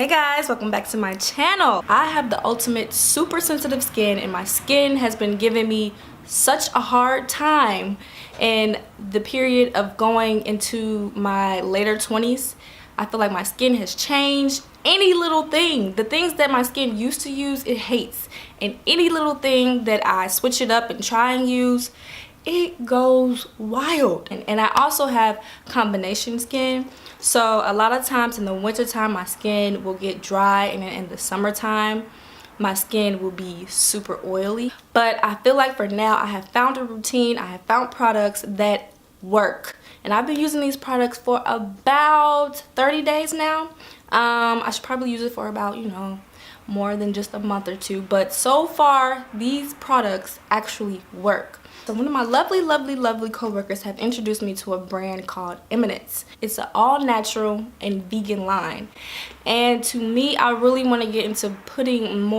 Hey guys, welcome back to my channel. I have the ultimate super sensitive skin and my skin has been giving me such a hard time in the period of going into my later 20s. I feel like my skin has changed. Any little thing, the things that my skin used to use, it hates. And any little thing that I switch it up and try and use, it goes wild. And I also have combination skin, so a lot of times in the winter time my skin will get dry, and then in the summertime my skin will be super oily. But I feel like for now I have found a routine, I have found products that work, and I've been using these products for about 30 days now. I should probably use it for about, more than just a month or two, but so far these products actually work. So one of my lovely co-workers have introduced me to a brand called Eminence. It's an all-natural and vegan line, and to me, I really want to get into putting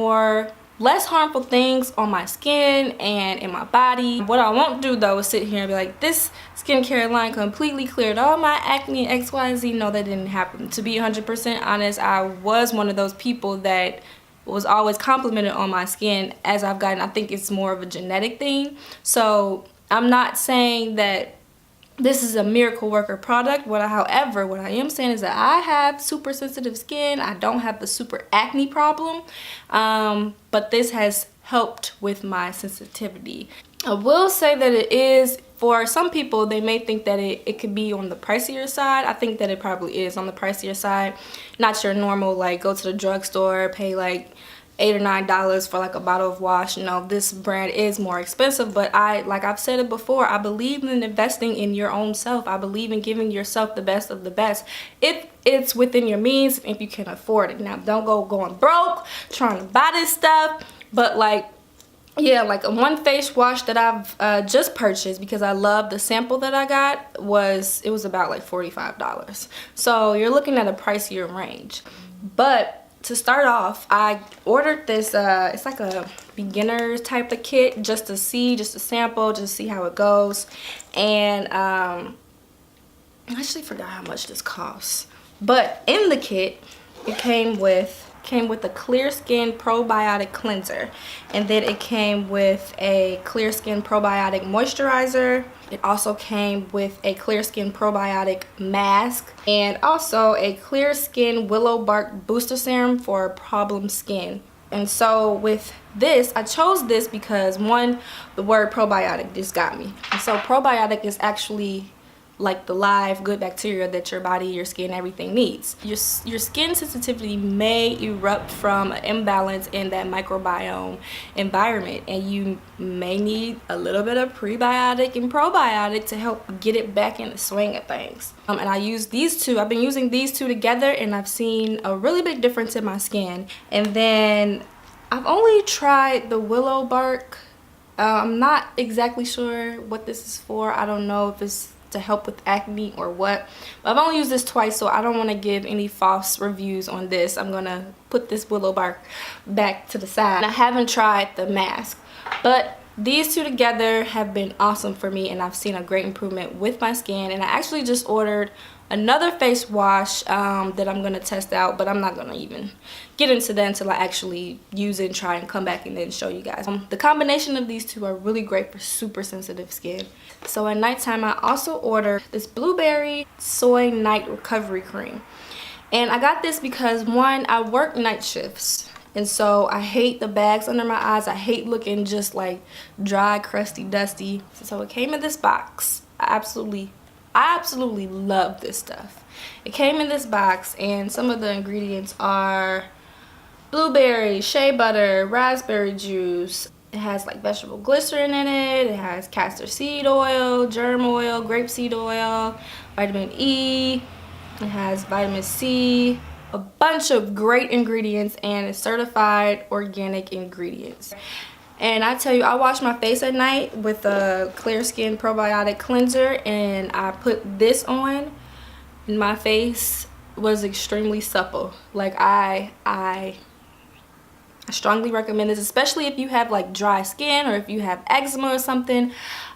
less harmful things on my skin and in my body. What I won't do though is sit here and be like, this skincare line completely cleared all my acne, X, Y, and Z. No, that didn't happen. To be 100% honest, I was one of those people that was always complimented on my skin as I've gotten. I think it's more of a genetic thing. So I'm not saying that this is a miracle worker product. However, what I am saying is that I have super sensitive skin. I don't have the super acne problem, but this has helped with my sensitivity. I will say that it is, for some people, they may think that it could be on the pricier side. I think that it probably is on the pricier side. Not your normal, like, go to the drugstore, pay like $8 or $9 for like a bottle of wash. No, this brand is more expensive, but like I've said it before, I believe in investing in your own self. I believe in giving yourself the best of the best if it's within your means, if you can afford it. Now, don't go going broke trying to buy this stuff, but like, yeah, like one face wash that I've just purchased because I love the sample that I got, it was about like $45. So you're looking at a pricier range. But to start off, I ordered this, it's like a beginner type of kit, just to sample, just to see how it goes. And I actually forgot how much this costs. But in the kit, it came with a Clear Skin Probiotic Cleanser, and then it came with a Clear Skin Probiotic Moisturizer. It also came with a Clear Skin Probiotic Mask, and also a Clear Skin Willow Bark Booster Serum for problem skin. And so with this, I chose this because, one, the word probiotic just got me. And so probiotic is actually like the live good bacteria that your body, your skin, everything needs. Your skin sensitivity may erupt from an imbalance in that microbiome environment, and you may need a little bit of prebiotic and probiotic to help get it back in the swing of things. And I use these two. I've been using these two together, and I've seen a really big difference in my skin. And then I've only tried the Willow Bark. I'm not exactly sure what this is for. I don't know if it's to help with acne or what, but I've only used this twice, so I don't want to give any false reviews on this. I'm gonna put this Willow Bark back to the side. I haven't tried the mask, but these two together have been awesome for me, and I've seen a great improvement with my skin. And I actually just ordered another face wash that I'm gonna test out, but I'm not gonna even get into that until I actually use it and try and come back and then show you guys. The combination of these two are really great for super sensitive skin. So at nighttime, I also ordered this Blueberry Soy Night Recovery Cream, and I got this because, one, I work night shifts, and so I hate the bags under my eyes. I hate looking just like dry, crusty, dusty. So it came in this box. I absolutely love this stuff. It came in this box, and some of the ingredients are blueberry, shea butter, raspberry juice. It has like vegetable glycerin in it. It has castor seed oil, germ oil, grapeseed oil, vitamin E. It has vitamin C. A bunch of great ingredients, and it's certified organic ingredients. And I tell you, I wash my face at night with a Clear Skin Probiotic Cleanser, and I put this on, and my face was extremely supple. Like, I strongly recommend this, especially if you have like dry skin or if you have eczema or something.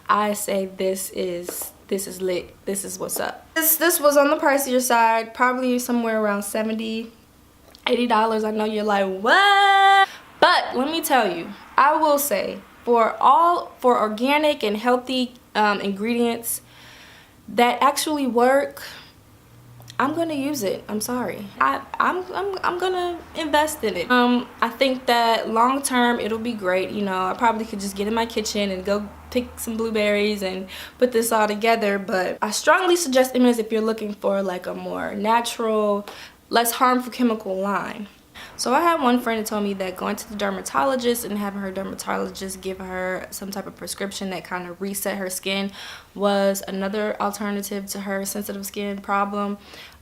I say this is lit. This is what's up. This was on the pricier side, probably somewhere around $70 $80. I know you're like, what? But let me tell you, I will say, for organic and healthy ingredients that actually work, I'm gonna use it. I'm sorry. I'm gonna invest in it. I think that long term it'll be great. You know, I probably could just get in my kitchen and go pick some blueberries and put this all together. But I strongly suggest Emmons if you're looking for like a more natural, less harmful chemical line. So I had one friend that told me that going to the dermatologist and having her dermatologist give her some type of prescription that kind of reset her skin was another alternative to her sensitive skin problem.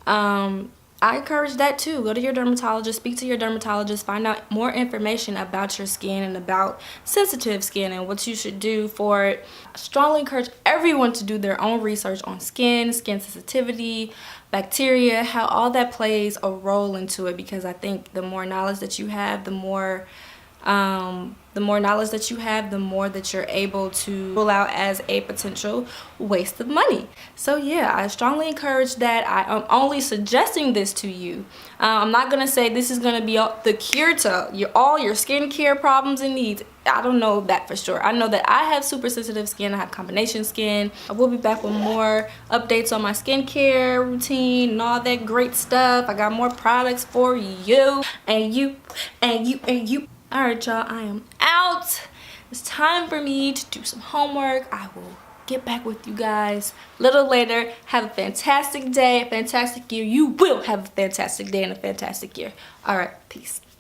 I encourage that too. Go to your dermatologist, speak to your dermatologist, find out more information about your skin and about sensitive skin and what you should do for it. I strongly encourage everyone to do their own research on skin sensitivity, bacteria, how all that plays a role into it, because I think the more knowledge that you have, the more knowledge that you have, the more that you're able to rule out as a potential waste of money. So yeah, I strongly encourage that. I am only suggesting this to you. I'm not gonna say this is gonna be the cure to all your skincare problems and needs. I don't know that for sure. I know that I have super sensitive skin. I have combination skin. I will be back with more updates on my skincare routine and all that great stuff. I got more products for you and you and you and you. All right, y'all, I am out. It's time for me to do some homework. I will get back with you guys a little later. Have a fantastic day, a fantastic year. You will have a fantastic day and a fantastic year. All right, peace.